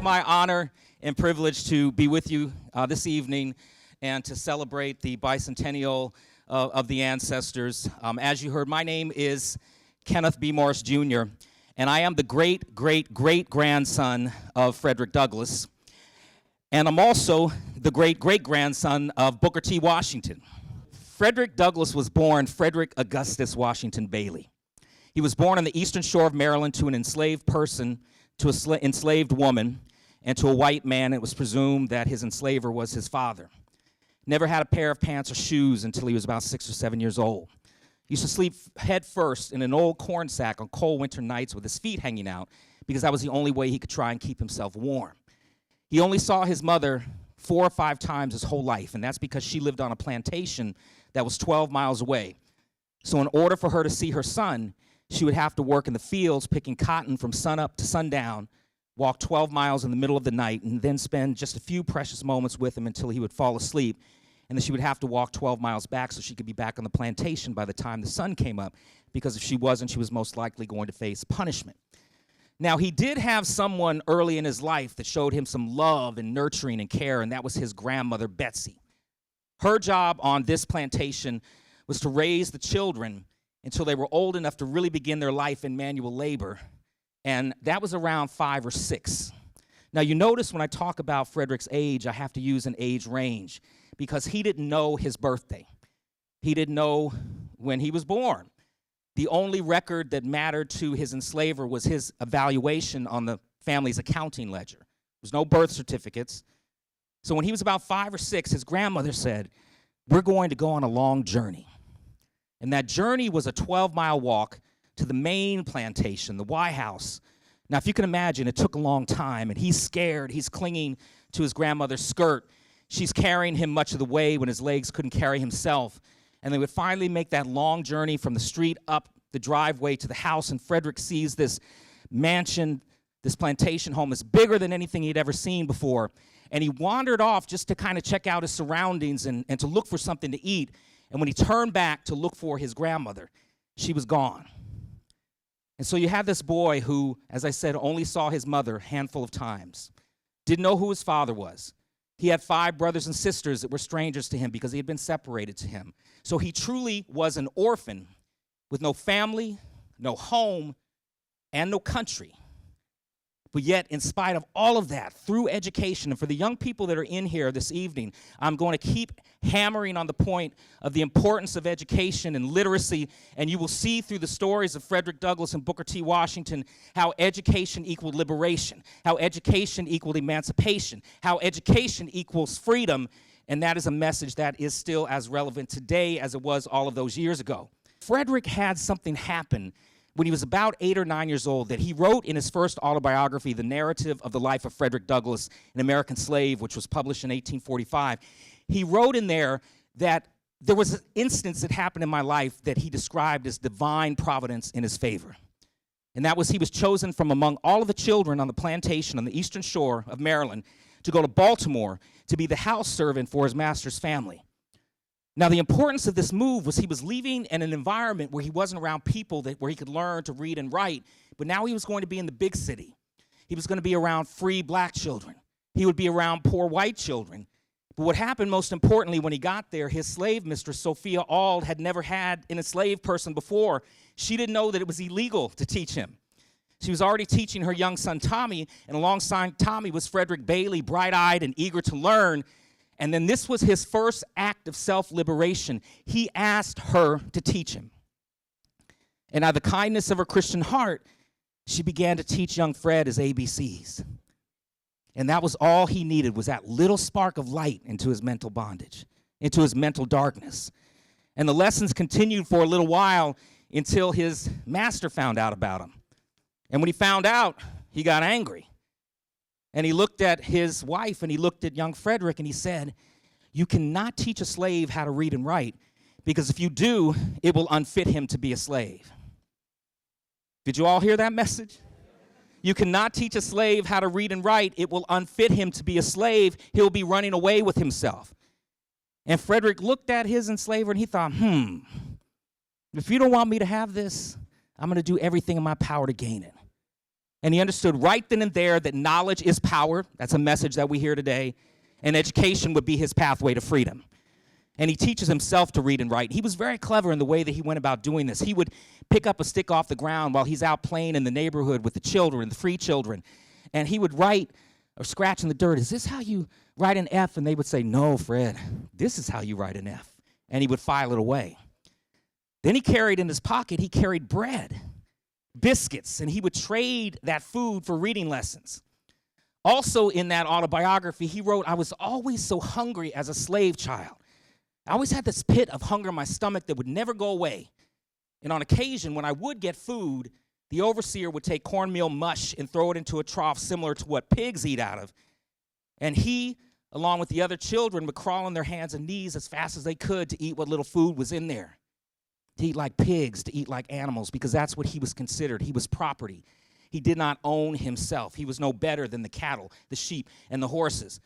my honor and privilege to be with you this evening and to celebrate the bicentennial of the ancestors. As you heard, my name is Kenneth B. Morris Jr., and I am the great-great-great-grandson of Frederick Douglass, and I'm also the great-great-grandson of Booker T. Washington. Frederick Douglass was born Frederick Augustus Washington Bailey. He was born on the eastern shore of Maryland to an enslaved person, to an enslaved woman, and to a white man. It was presumed that his enslaver was his father. Never had a pair of pants or shoes until he was about 6 or 7 years old. He used to sleep head first in an old corn sack on cold winter nights with his feet hanging out because that was the only way he could try and keep himself warm. He only saw his mother 4 or 5 times his whole life, and that's because she lived on a plantation that was 12 miles away. So in order for her to see her son, she would have to work in the fields picking cotton from sunup to sundown, walk 12 miles in the middle of the night, and then spend just a few precious moments with him until he would fall asleep. And then she would have to walk 12 miles back so she could be back on the plantation by the time the sun came up, because if she wasn't, she was most likely going to face punishment. Now, he did have someone early in his life that showed him some love and nurturing and care, and that was his grandmother, Betsy. Her job on this plantation was to raise the children until they were old enough to really begin their life in manual labor, and that was around 5 or 6. Now, you notice when I talk about Frederick's age, I have to use an age range because he didn't know his birthday. He didn't know when he was born. The only record that mattered to his enslaver was his evaluation on the family's accounting ledger. There was no birth certificates. So when he was about 5 or 6, his grandmother said, "We're going to go on a long journey." And that journey was a 12-mile walk to the main plantation, the Y House. Now, if you can imagine, it took a long time, and he's scared. He's clinging to his grandmother's skirt. She's carrying him much of the way when his legs couldn't carry himself. And they would finally make that long journey from the street up the driveway to the house, and Frederick sees this mansion, this plantation home that's bigger than anything he'd ever seen before. And he wandered off just to kind of check out his surroundings and to look for something to eat. And when he turned back to look for his grandmother, she was gone. And so you had this boy who, as I said, only saw his mother a handful of times, didn't know who his father was. He had 5 brothers and sisters that were strangers to him because he had been separated to him. So he truly was an orphan with no family, no home, and no country. But yet, in spite of all of that, through education, and for the young people that are in here this evening, I'm going to keep hammering on the point of the importance of education and literacy, and you will see through the stories of Frederick Douglass and Booker T. Washington how education equaled liberation, how education equaled emancipation, how education equals freedom, and that is a message that is still as relevant today as it was all of those years ago. Frederick had something happen when he was about 8 or 9 years old that he wrote in his first autobiography, The Narrative of the Life of Frederick Douglass, an American Slave, which was published in 1845. He wrote in there that there was an instance that happened in my life that he described as divine providence in his favor. And that was he was chosen from among all of the children on the plantation on the eastern shore of Maryland to go to Baltimore to be the house servant for his master's family. Now, the importance of this move was he was leaving in an environment where he wasn't around people where he could learn to read and write, but now he was going to be in the big city. He was going to be around free black children. He would be around poor white children. But what happened most importantly when he got there, his slave mistress, Sophia Auld, had never had an enslaved person before. She didn't know that it was illegal to teach him. She was already teaching her young son, Tommy, and alongside Tommy was Frederick Bailey, bright-eyed and eager to learn. And then this was his first act of self-liberation. He asked her to teach him. And out of the kindness of her Christian heart, she began to teach young Fred his ABCs. And that was all he needed, was that little spark of light into his mental bondage, into his mental darkness. And the lessons continued for a little while until his master found out about him. And when he found out, he got angry. And he looked at his wife and he looked at young Frederick and he said, "You cannot teach a slave how to read and write, because if you do, it will unfit him to be a slave." Did you all hear that message? You cannot teach a slave how to read and write. It will unfit him to be a slave. He'll be running away with himself. And Frederick looked at his enslaver and he thought, if you don't want me to have this, I'm going to do everything in my power to gain it. And he understood right then and there that knowledge is power. That's a message that we hear today. And education would be his pathway to freedom. And he teaches himself to read and write. He was very clever in the way that he went about doing this. He would pick up a stick off the ground while he's out playing in the neighborhood with the children, the free children. And he would write or scratch in the dirt, "Is this how you write an F?" And they would say, "No, Fred, this is how you write an F." And he would file it away. Then he carried in his pocket, he carried bread, biscuits, and he would trade that food for reading lessons. Also in that autobiography, he wrote, "I was always so hungry as a slave child. I always had this pit of hunger in my stomach that would never go away. And on occasion, when I would get food, the overseer would take cornmeal mush and throw it into a trough similar to what pigs eat out of. And he, along with the other children, would crawl on their hands and knees as fast as they could to eat what little food was in there. To eat like pigs, to eat like animals, because that's what he was considered. He was property. He did not own himself. He was no better than the cattle, the sheep, and the horses."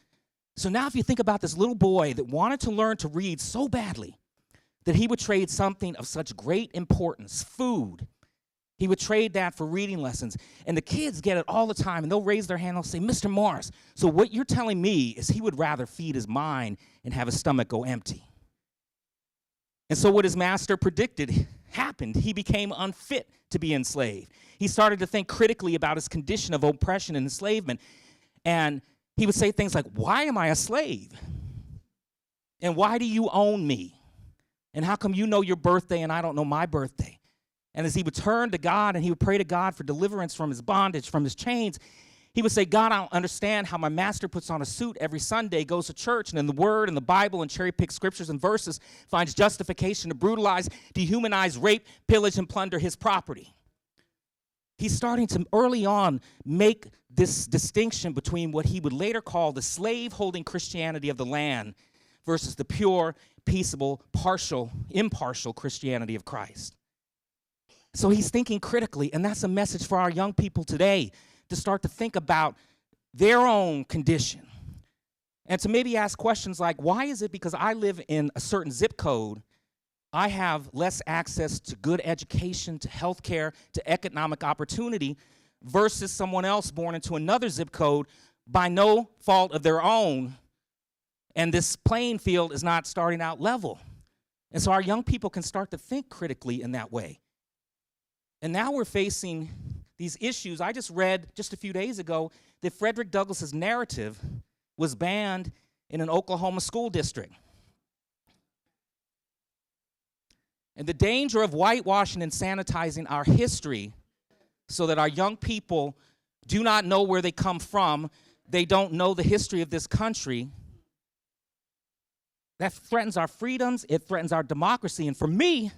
So now if you think about this little boy that wanted to learn to read so badly that he would trade something of such great importance, food, he would trade that for reading lessons. And the kids get it all the time, and they'll raise their hand and they'll say, "Mr. Morris, so what you're telling me is he would rather feed his mind and have his stomach go empty." And so what his master predicted happened. He became unfit to be enslaved. He started to think critically about his condition of oppression and enslavement. And he would say things like, "Why am I a slave? And why do you own me? And how come you know your birthday and I don't know my birthday?" And as he would turn to God and he would pray to God for deliverance from his bondage, from his chains, he would say, "God, I don't understand how my master puts on a suit every Sunday, goes to church, and in the Word and the Bible and cherry-picks scriptures and verses finds justification to brutalize, dehumanize, rape, pillage, and plunder his property." He's starting to early on make this distinction between what he would later call the slave-holding Christianity of the land versus the pure, peaceable, impartial Christianity of Christ. So he's thinking critically, and that's a message for our young people today, to start to think about their own condition. And to maybe ask questions like, why is it because I live in a certain zip code, I have less access to good education, to health care, to economic opportunity, versus someone else born into another zip code by no fault of their own, and this playing field is not starting out level. And so our young people can start to think critically in that way. And now we're facing these issues. I just read just a few days ago that Frederick Douglass's narrative was banned in an Oklahoma school district. And the danger of whitewashing and sanitizing our history so that our young people do not know where they come from, they don't know the history of this country, that threatens our freedoms, it threatens our democracy. And for me,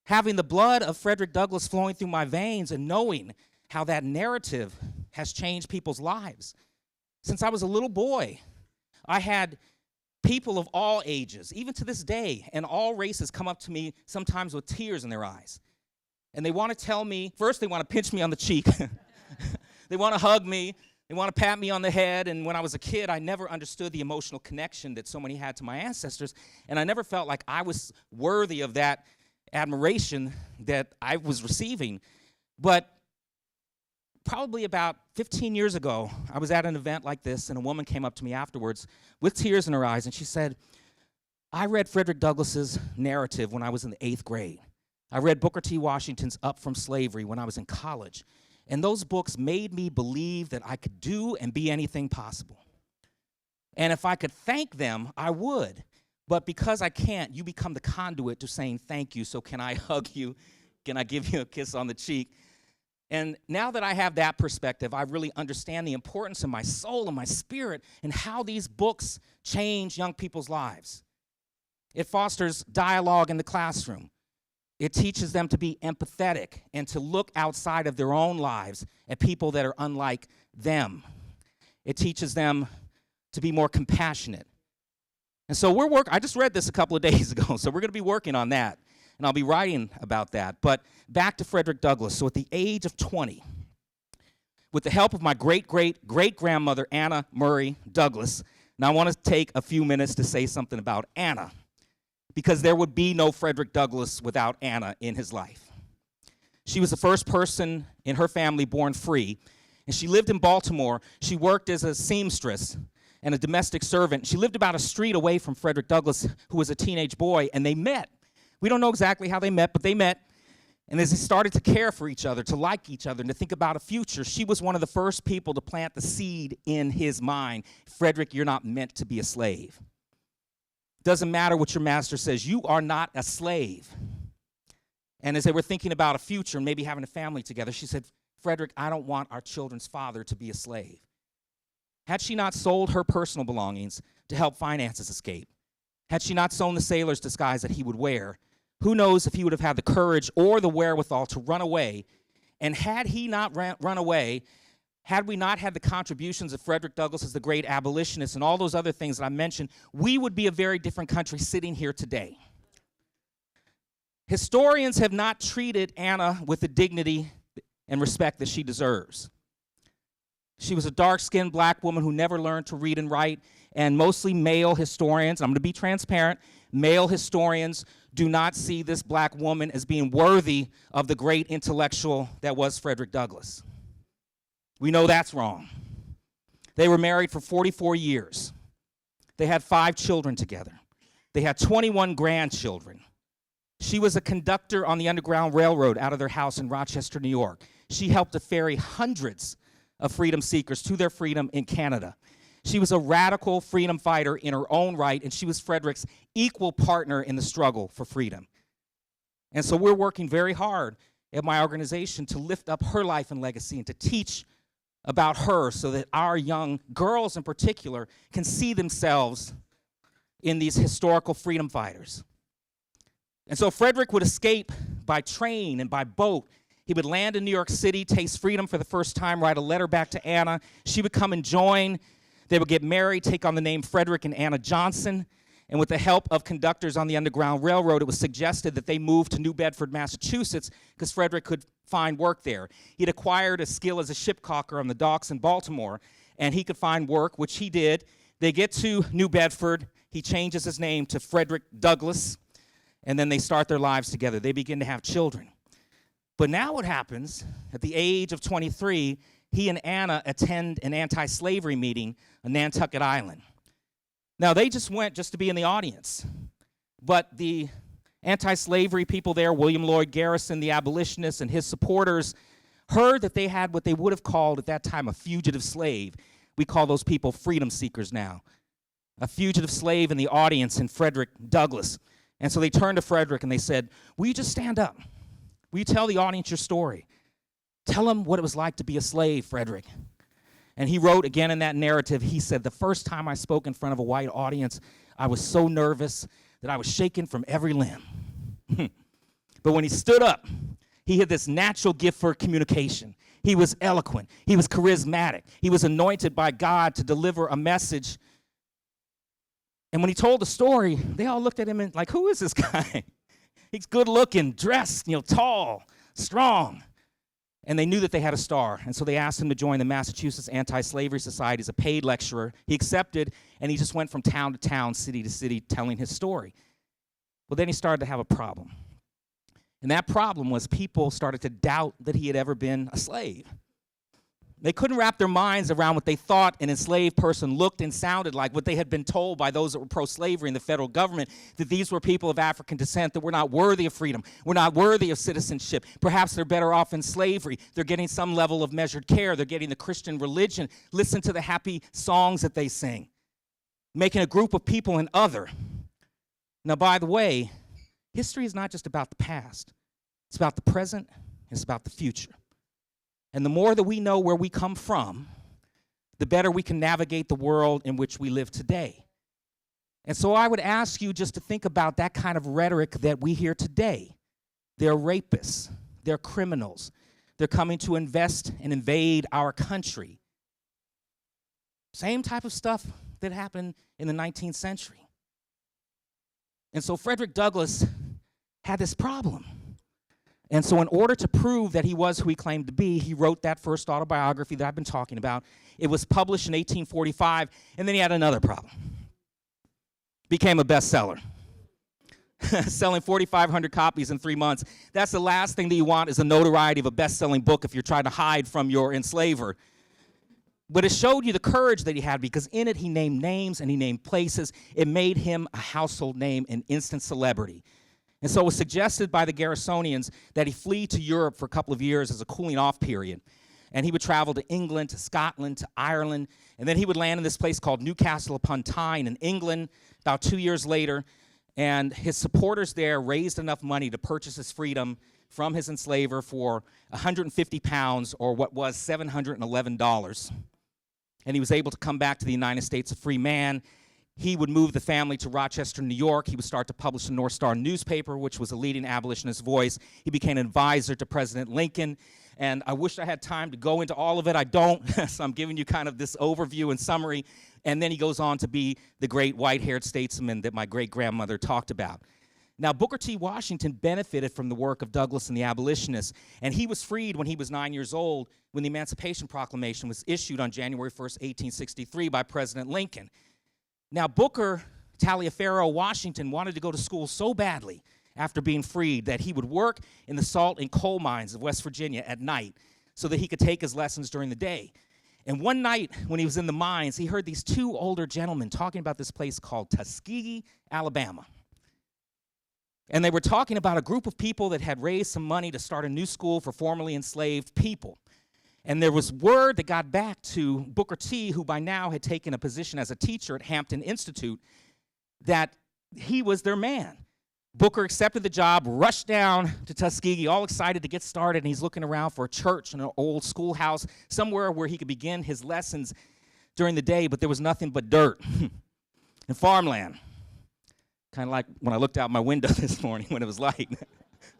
having the blood of Frederick Douglass flowing through my veins and knowing how that narrative has changed people's lives. Since I was a little boy, I had people of all ages, even to this day, and all races come up to me sometimes with tears in their eyes. And they want to tell me, first they want to pinch me on the cheek. They want to hug me. They want to pat me on the head. And when I was a kid, I never understood the emotional connection that so many had to my ancestors. And I never felt like I was worthy of that admiration that I was receiving. But probably about 15 years ago, I was at an event like this, and a woman came up to me afterwards with tears in her eyes, and she said, "I read Frederick Douglass's narrative when I was in the 8th grade. I read Booker T. Washington's Up from Slavery when I was in college, and those books made me believe that I could do and be anything possible. And if I could thank them, I would. But because I can't, you become the conduit to saying thank you, so can I hug you? Can I give you a kiss on the cheek?" And now that I have that perspective, I really understand the importance of my soul and my spirit and how these books change young people's lives. It fosters dialogue in the classroom. It teaches them to be empathetic and to look outside of their own lives at people that are unlike them. It teaches them to be more compassionate. And so I just read this a couple of days ago, so we're going to be working on that. And I'll be writing about that. But back to Frederick Douglass. So at the age of 20, with the help of my great-great-great-grandmother, Anna Murray Douglass, now I want to take a few minutes to say something about Anna, because there would be no Frederick Douglass without Anna in his life. She was the first person in her family born free, and she lived in Baltimore. She worked as a seamstress and a domestic servant. She lived about a street away from Frederick Douglass, who was a teenage boy, and they met. We don't know exactly how they met, but they met. And as they started to care for each other, to like each other, and to think about a future, she was one of the first people to plant the seed in his mind. Frederick, you're not meant to be a slave. Doesn't matter what your master says. You are not a slave. And as they were thinking about a future and maybe having a family together, she said, Frederick, I don't want our children's father to be a slave. Had she not sold her personal belongings to help finances escape, had she not sewn the sailor's disguise that he would wear, who knows if he would have had the courage or the wherewithal to run away. And had he not run away, had we not had the contributions of Frederick Douglass as the great abolitionist and all those other things that I mentioned, we would be a very different country sitting here today. Historians have not treated Anna with the dignity and respect that she deserves. She was a dark-skinned black woman who never learned to read and write, and mostly male historians, I'm going to be transparent, male historians do not see this black woman as being worthy of the great intellectual that was Frederick Douglass. We know that's wrong. They were married for 44 years. They had 5 children together. They had 21 grandchildren. She was a conductor on the Underground Railroad out of their house in Rochester, New York. She helped to ferry hundreds of freedom seekers to their freedom in Canada. She was a radical freedom fighter in her own right, and she was Frederick's equal partner in the struggle for freedom. And so we're working very hard at my organization to lift up her life and legacy and to teach about her so that our young girls in particular can see themselves in these historical freedom fighters. And so Frederick would escape by train and by boat. He would land in New York City, taste freedom for the first time, write a letter back to Anna. She would come and join. They would get married, take on the name Frederick and Anna Johnson. And with the help of conductors on the Underground Railroad, it was suggested that they move to New Bedford, Massachusetts, because Frederick could find work there. He'd acquired a skill as a ship caulker on the docks in Baltimore, and he could find work, which he did. They get to New Bedford. He changes his name to Frederick Douglass, and then they start their lives together. They begin to have children. But now what happens, at the age of 23, he and Anna attend an anti-slavery meeting on Nantucket Island. Now, they just went just to be in the audience. But the anti-slavery people there, William Lloyd Garrison, the abolitionist, and his supporters, heard that they had what they would have called at that time a fugitive slave. We call those people freedom seekers now. A fugitive slave in the audience in Frederick Douglass. And so they turned to Frederick and they said, will you just stand up? Will you tell the audience your story? Tell them what it was like to be a slave, Frederick. And he wrote again in that narrative, he said, the first time I spoke in front of a white audience, I was so nervous that I was shaken from every limb. But when he stood up, he had this natural gift for communication. He was eloquent. He was charismatic. He was anointed by God to deliver a message. And when he told the story, they all looked at him and like, who is this guy? He's good looking, dressed, tall, strong. And they knew that they had a star, and so they asked him to join the Massachusetts Anti-Slavery Society as a paid lecturer. He accepted, and he just went from town to town, city to city, telling his story. Well, then he started to have a problem. And that problem was people started to doubt that he had ever been a slave. They couldn't wrap their minds around what they thought an enslaved person looked and sounded like, what they had been told by those that were pro-slavery in the federal government, that these were people of African descent, that were not worthy of freedom, were not worthy of citizenship. Perhaps they're better off in slavery. They're getting some level of measured care. They're getting the Christian religion. Listen to the happy songs that they sing, making a group of people an other. Now, by the way, history is not just about the past. It's about the present. It's about the future. And the more that we know where we come from, the better we can navigate the world in which we live today. And so I would ask you just to think about that kind of rhetoric that we hear today. They're rapists. They're criminals. They're coming to invest and invade our country. Same type of stuff that happened in the 19th century. And so Frederick Douglass had this problem. And so in order to prove that he was who he claimed to be, he wrote that first autobiography that I've been talking about. It was published in 1845, and then he had another problem. Became a bestseller. selling 4,500 copies in 3 months. That's the last thing that you want, is the notoriety of a best-selling book if you're trying to hide from your enslaver. But it showed you the courage that he had, because in it he named names and he named places. It made him a household name, an instant celebrity. And so it was suggested by the Garrisonians that he flee to Europe for a couple of years as a cooling off period. And he would travel to England, to Scotland, to Ireland, and then he would land in this place called Newcastle upon Tyne in England about 2 years later. And his supporters there raised enough money to purchase his freedom from his enslaver for 150 pounds, or what was $711. And he was able to come back to the United States a free man. He would move the family to Rochester, New York. He would start to publish the North Star newspaper, which was a leading abolitionist voice. He became an advisor to President Lincoln. And I wish I had time to go into all of it. I don't, so I'm giving you kind of this overview and summary. And then he goes on to be the great white-haired statesman that my great-grandmother talked about. Now, Booker T. Washington benefited from the work of Douglass and the abolitionists, and he was freed when he was 9 years old, when the Emancipation Proclamation was issued on January 1st, 1863 by President Lincoln. Now, Booker Taliaferro Washington wanted to go to school so badly after being freed that he would work in the salt and coal mines of West Virginia at night so that he could take his lessons during the day. And one night when he was in the mines, he heard these two older gentlemen talking about this place called Tuskegee, Alabama. And they were talking about a group of people that had raised some money to start a new school for formerly enslaved people. And there was word that got back to Booker T., who by now had taken a position as a teacher at Hampton Institute, that he was their man. Booker accepted the job, rushed down to Tuskegee, all excited to get started, and he's looking around for a church and an old schoolhouse, somewhere where he could begin his lessons during the day, but there was nothing but dirt and farmland. Kind of like when I looked out my window this morning when it was light.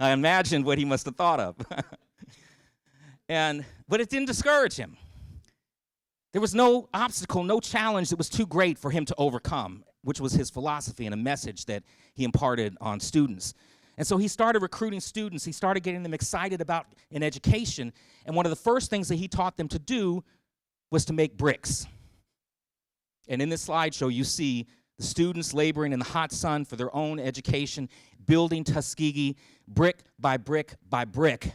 I imagined what he must have thought of. But it didn't discourage him. There was no obstacle, no challenge that was too great for him to overcome, which was his philosophy and a message that he imparted on students. And so he started recruiting students. He started getting them excited about an education. And one of the first things that he taught them to do was to make bricks. And in this slideshow, you see the students laboring in the hot sun for their own education, building Tuskegee brick by brick by brick.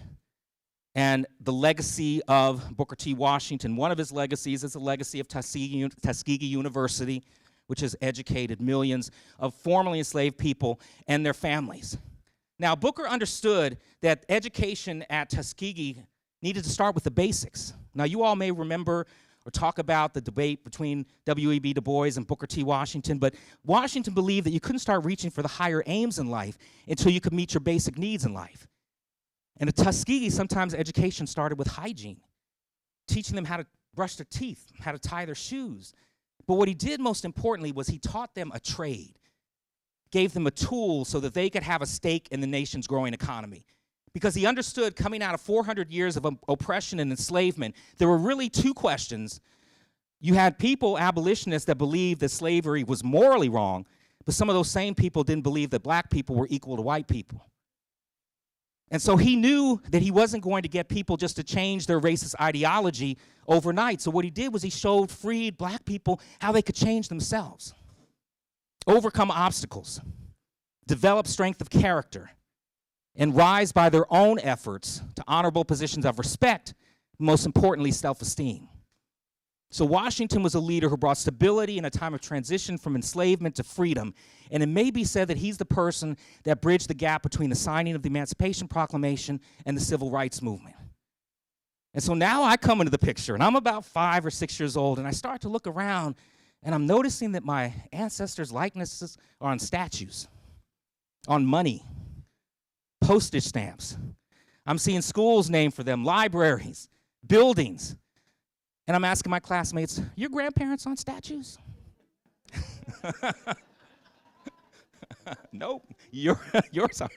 And the legacy of Booker T. Washington, one of his legacies is the legacy of Tuskegee University, which has educated millions of formerly enslaved people and their families. Now, Booker understood that education at Tuskegee needed to start with the basics. Now, you all may remember or talk about the debate between W.E.B. Du Bois and Booker T. Washington, but Washington believed that you couldn't start reaching for the higher aims in life until you could meet your basic needs in life. And at Tuskegee, sometimes education started with hygiene, teaching them how to brush their teeth, how to tie their shoes. But what he did most importantly was he taught them a trade, gave them a tool so that they could have a stake in the nation's growing economy. Because he understood, coming out of 400 years of oppression and enslavement, there were really two questions. You had people, abolitionists, that believed that slavery was morally wrong, but some of those same people didn't believe that black people were equal to white people. And so he knew that he wasn't going to get people just to change their racist ideology overnight. So what he did was he showed freed black people how they could change themselves, overcome obstacles, develop strength of character, and rise by their own efforts to honorable positions of respect, most importantly, self-esteem. So Washington was a leader who brought stability in a time of transition from enslavement to freedom. And it may be said that he's the person that bridged the gap between the signing of the Emancipation Proclamation and the Civil Rights Movement. And so now I come into the picture, and I'm about 5 or 6 years old, and I start to look around, and I'm noticing that my ancestors' likenesses are on statues, on money, postage stamps. I'm seeing schools named for them, libraries, buildings. And I'm asking my classmates, your grandparents on statues? Nope, yours are.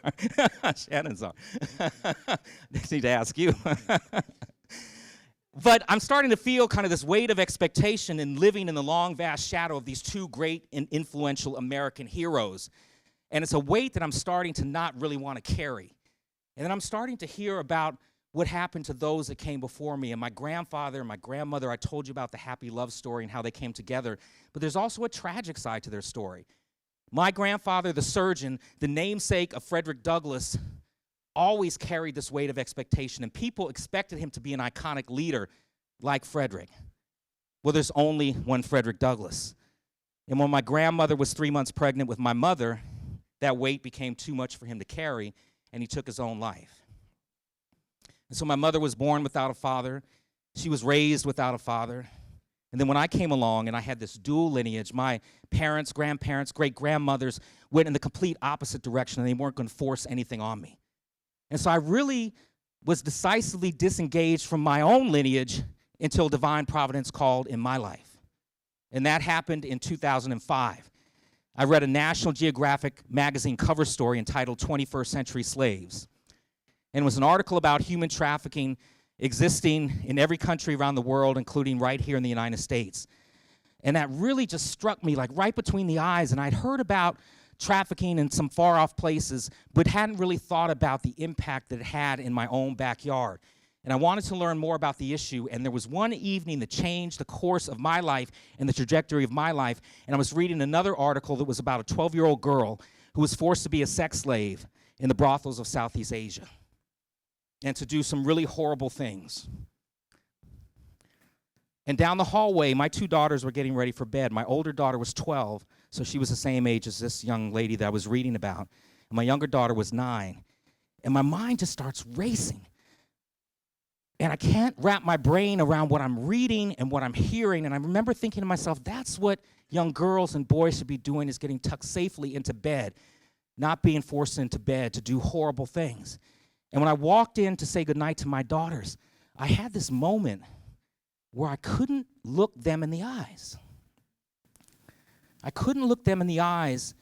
Shannon's are. They need to ask you. But I'm starting to feel kind of this weight of expectation in living in the long, vast shadow of these two great and influential American heroes. And it's a weight that I'm starting to not really want to carry. And then I'm starting to hear about what happened to those that came before me. And my grandfather and my grandmother, I told you about the happy love story and how they came together. But there's also a tragic side to their story. My grandfather, the surgeon, the namesake of Frederick Douglass, always carried this weight of expectation, and people expected him to be an iconic leader like Frederick. Well, there's only one Frederick Douglass. And when my grandmother was 3 months pregnant with my mother, that weight became too much for him to carry, and he took his own life. And so my mother was born without a father. She was raised without a father. And then when I came along and I had this dual lineage, my parents, grandparents, great-grandmothers went in the complete opposite direction, and they weren't going to force anything on me. And so I really was decisively disengaged from my own lineage until divine providence called in my life. And that happened in 2005. I read a National Geographic magazine cover story entitled 21st Century Slaves. And it was an article about human trafficking existing in every country around the world, including right here in the United States. And that really just struck me like right between the eyes. And I'd heard about trafficking in some far-off places, but hadn't really thought about the impact that it had in my own backyard. And I wanted to learn more about the issue, and there was one evening that changed the course of my life and the trajectory of my life, and I was reading another article that was about a 12-year-old girl who was forced to be a sex slave in the brothels of Southeast Asia and to do some really horrible things. And down the hallway, my two daughters were getting ready for bed. My older daughter was 12, so she was the same age as this young lady that I was reading about. And my younger daughter was 9. And my mind just starts racing. And I can't wrap my brain around what I'm reading and what I'm hearing. And I remember thinking to myself, that's what young girls and boys should be doing, is getting tucked safely into bed, not being forced into bed to do horrible things. And when I walked in to say goodnight to my daughters, I had this moment where I couldn't look them in the eyes. I couldn't look them in the eyes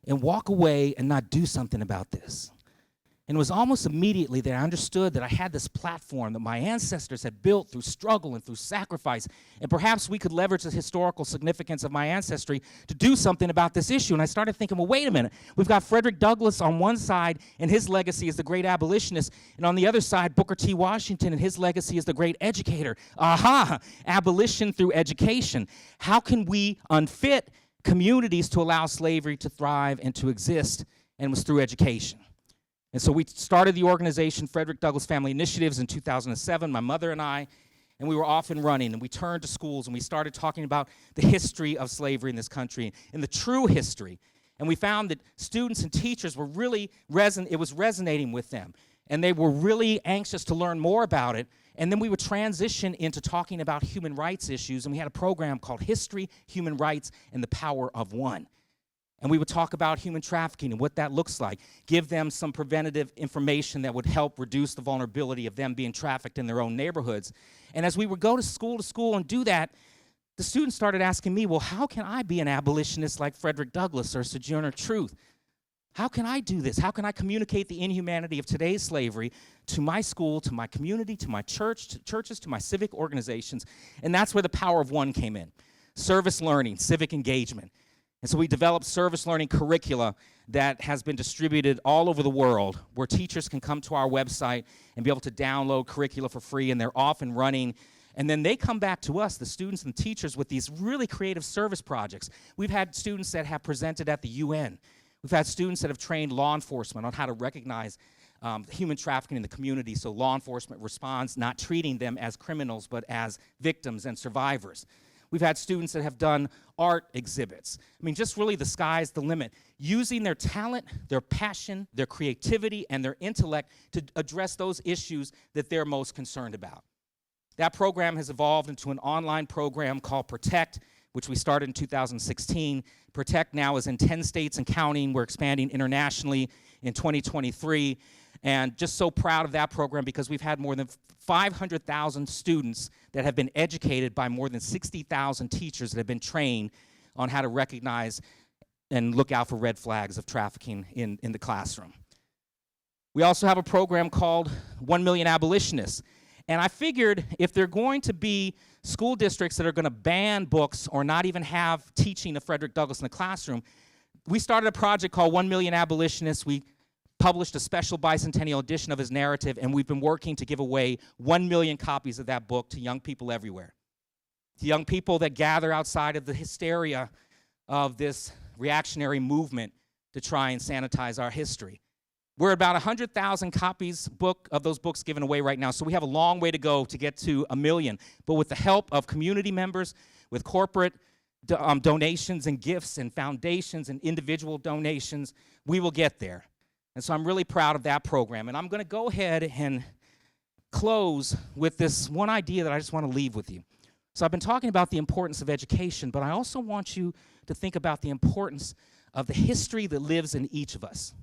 and walk away and not do something about this. And it was almost immediately that I understood that I had this platform that my ancestors had built through struggle and through sacrifice, and perhaps we could leverage the historical significance of my ancestry to do something about this issue. And I started thinking, well, wait a minute. We've got Frederick Douglass on one side, and his legacy is the great abolitionist, and on the other side, Booker T. Washington, and his legacy is the great educator. Aha! Abolition through education. How can we unfit communities to allow slavery to thrive and to exist? And it was through education. And so we started the organization Frederick Douglass Family Initiatives in 2007, my mother and I, and we were off and running, and we turned to schools, and we started talking about the history of slavery in this country and the true history. And we found that students and teachers were really, it was resonating with them, and they were really anxious to learn more about it. And then we would transition into talking about human rights issues, and we had a program called History, Human Rights, and the Power of One. And we would talk about human trafficking and what that looks like, give them some preventative information that would help reduce the vulnerability of them being trafficked in their own neighborhoods. And as we would go to school and do that, the students started asking me, well, how can I be an abolitionist like Frederick Douglass or Sojourner Truth? How can I do this? How can I communicate the inhumanity of today's slavery to my school, to my community, to my church, to churches, to my civic organizations? And that's where the power of one came in. Service learning, civic engagement. And so we developed service learning curricula that has been distributed all over the world, where teachers can come to our website and be able to download curricula for free, and they're off and running. And then they come back to us, the students and teachers, with these really creative service projects. We've had students that have presented at the UN. We've had students that have trained law enforcement on how to recognize human trafficking in the community, so law enforcement responds, not treating them as criminals, but as victims and survivors. We've had students that have done art exhibits. I mean, just really the sky's the limit, using their talent, their passion, their creativity, and their intellect to address those issues that they're most concerned about. That program has evolved into an online program called Protect, which we started in 2016. Protect now is in 10 states and counting. We're expanding internationally in 2023. And just so proud of that program because we've had more than 500,000 students that have been educated by more than 60,000 teachers that have been trained on how to recognize and look out for red flags of trafficking in the classroom. We also have a program called 1 Million Abolitionists. And I figured if they're going to be school districts that are going to ban books or not even have teaching of Frederick Douglass in the classroom, we started a project called 1 Million Abolitionists. We published a special bicentennial edition of his narrative, and we've been working to give away 1 million copies of that book to young people everywhere. To young people that gather outside of the hysteria of this reactionary movement to try and sanitize our history. We're about 100,000 copies of those books given away right now, so we have a long way to go to get to 1 million. But with the help of community members, with corporate donations and gifts and foundations and individual donations, we will get there. And so I'm really proud of that program. And I'm going to go ahead and close with this one idea that I just want to leave with you. So I've been talking about the importance of education, but I also want you to think about the importance of the history that lives in each of us.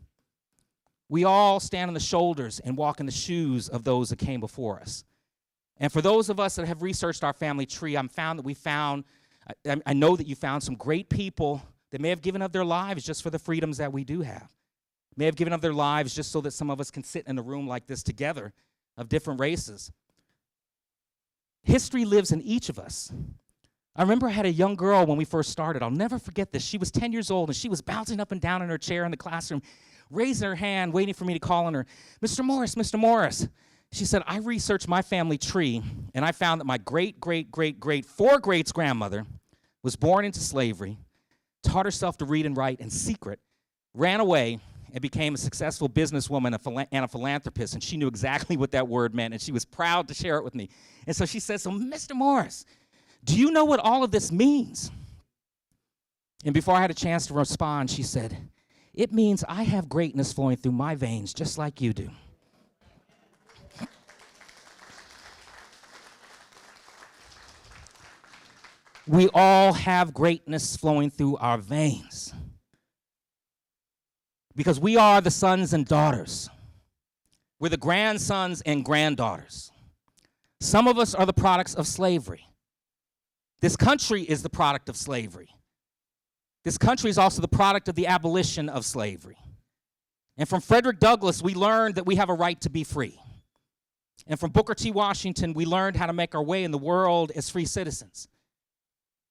We all stand on the shoulders and walk in the shoes of those that came before us. And for those of us that have researched our family tree, I know that you found some great people that may have given up their lives just for the freedoms that we do have. May have given up their lives just so that some of us can sit in a room like this together of different races. History lives in each of us. I remember I had a young girl when we first started. I'll never forget this. She was 10 years old, and she was bouncing up and down in her chair in the classroom, raising her hand, waiting for me to call on her. Mr. Morris, Mr. Morris. She said, I researched my family tree, and I found that my four-greats-grandmother was born into slavery, taught herself to read and write in secret, ran away, and became a successful businesswoman and a philanthropist, and she knew exactly what that word meant, and she was proud to share it with me. And so she said, so Mr. Morris, do you know what all of this means? And before I had a chance to respond, she said, it means I have greatness flowing through my veins just like you do. We all have greatness flowing through our veins because we are the sons and daughters. We're the grandsons and granddaughters. Some of us are the products of slavery. This country is the product of slavery. This country is also the product of the abolition of slavery. And from Frederick Douglass, we learned that we have a right to be free. And from Booker T. Washington, we learned how to make our way in the world as free citizens.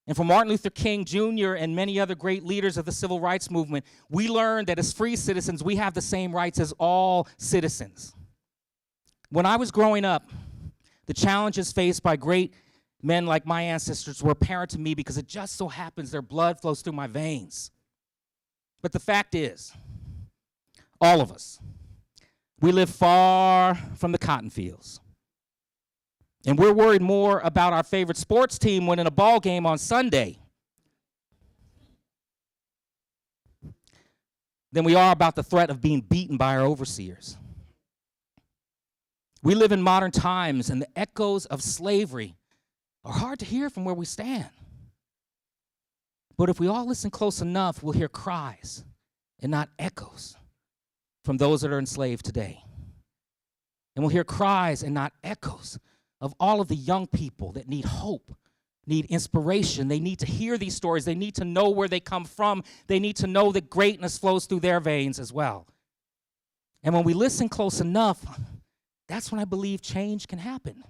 And from Martin Luther King Jr. and many other great leaders of the civil rights movement, we learned that as free citizens, we have the same rights as all citizens. When I was growing up, the challenges faced by great men like my ancestors were apparent to me because it just so happens their blood flows through my veins. But the fact is, all of us, we live far from the cotton fields. And we're worried more about our favorite sports team winning a ball game on Sunday than we are about the threat of being beaten by our overseers. We live in modern times, and the echoes of slavery are hard to hear from where we stand. But if we all listen close enough, we'll hear cries and not echoes from those that are enslaved today. And we'll hear cries and not echoes of all of the young people that need hope, need inspiration. They need to hear these stories. They need to know where they come from. They need to know that greatness flows through their veins as well. And when we listen close enough, that's when I believe change can happen.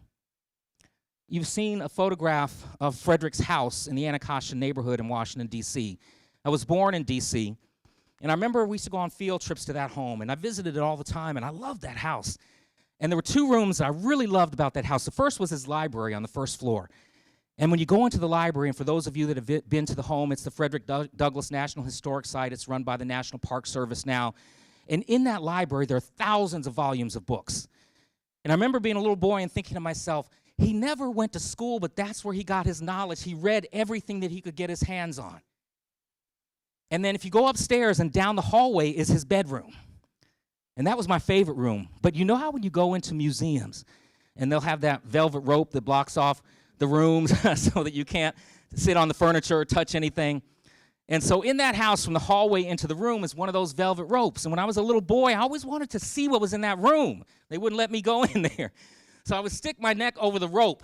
You've seen a photograph of Frederick's house in the Anacostia neighborhood in Washington, D.C. I was born in D.C., and I remember we used to go on field trips to that home, and I visited it all the time, and I loved that house. And there were two rooms that I really loved about that house. The first was his library on the first floor. And when you go into the library, and for those of you that have been to the home, it's the Frederick Douglass National Historic Site. It's run by the National Park Service now. And in that library, there are thousands of volumes of books. And I remember being a little boy and thinking to myself, he never went to school, but that's where he got his knowledge. He read everything that he could get his hands on. And then if you go upstairs and down the hallway is his bedroom. And that was my favorite room. But you know how when you go into museums and they'll have that velvet rope that blocks off the rooms so that you can't sit on the furniture or touch anything? And so in that house, from the hallway into the room is one of those velvet ropes. And when I was a little boy, I always wanted to see what was in that room. They wouldn't let me go in there. So I would stick my neck over the rope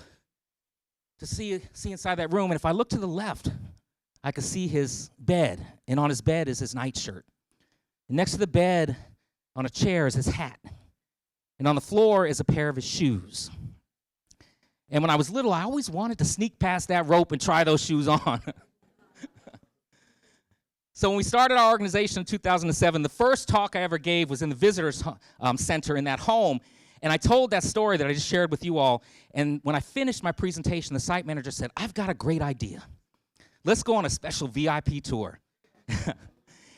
to see inside that room. And if I looked to the left, I could see his bed. And on his bed is his nightshirt. And next to the bed, on a chair, is his hat. And on the floor is a pair of his shoes. And when I was little, I always wanted to sneak past that rope and try those shoes on. So when we started our organization in 2007, the first talk I ever gave was in the visitors center in that home. And I told that story that I just shared with you all. And when I finished my presentation, the site manager said, I've got a great idea. Let's go on a special VIP tour.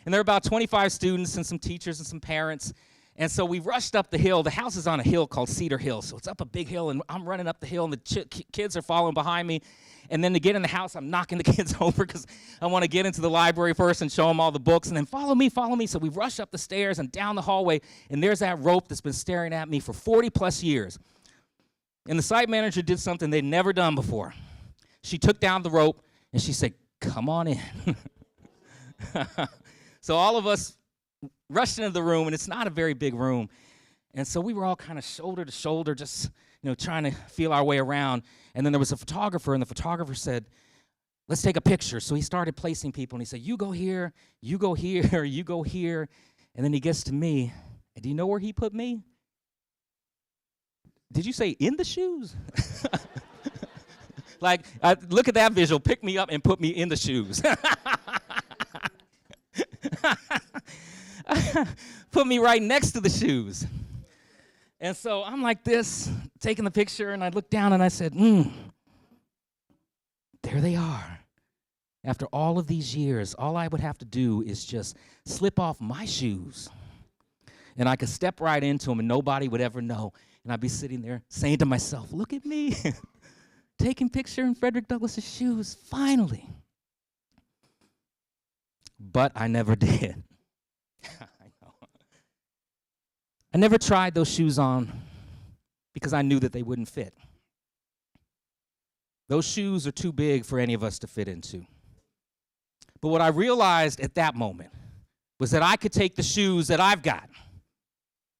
And there were about 25 students and some teachers and some parents. And so we rushed up the hill. The house is on a hill called Cedar Hill. So it's up a big hill, and I'm running up the hill, and the kids are following behind me. And then to get in the house, I'm knocking the kids over because I want to get into the library first and show them all the books. And then follow me, follow me. So we rush up the stairs and down the hallway, and there's that rope that's been staring at me for 40-plus years. And the site manager did something they'd never done before. She took down the rope, and she said, "Come on in." So all of us rushed into the room, and it's not a very big room. And so we were all kind of shoulder to shoulder, just trying to feel our way around. And then there was a photographer, and the photographer said, "Let's take a picture." So he started placing people, and he said, "You go here, you go here, you go here." And then he gets to me, and do you know where he put me? Did you say in the shoes? Like, look at that visual. Pick me up and put me in the shoes. Put me right next to the shoes. And so I'm like this, taking the picture, and I looked down and I said, there they are. After all of these years, all I would have to do is just slip off my shoes, and I could step right into them, and nobody would ever know. And I'd be sitting there saying to myself, look at me, taking picture in Frederick Douglass's shoes, finally. But I never did. I know. I never tried those shoes on because I knew that they wouldn't fit. Those shoes are too big for any of us to fit into. But what I realized at that moment was that I could take the shoes that I've got.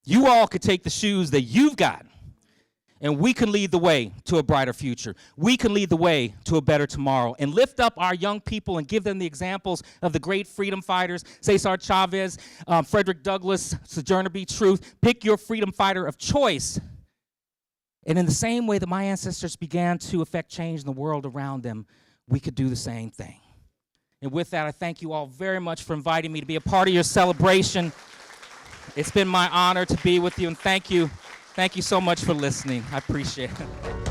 You all could take the shoes that you've got, and we can lead the way to a brighter future. We can lead the way to a better tomorrow and lift up our young people and give them the examples of the great freedom fighters, Cesar Chavez, Frederick Douglass, Sojourner B. Truth. Pick your freedom fighter of choice. And in the same way that my ancestors began to affect change in the world around them, we could do the same thing. And with that, I thank you all very much for inviting me to be a part of your celebration. It's been my honor to be with you, and thank you. Thank you so much for listening. I appreciate it.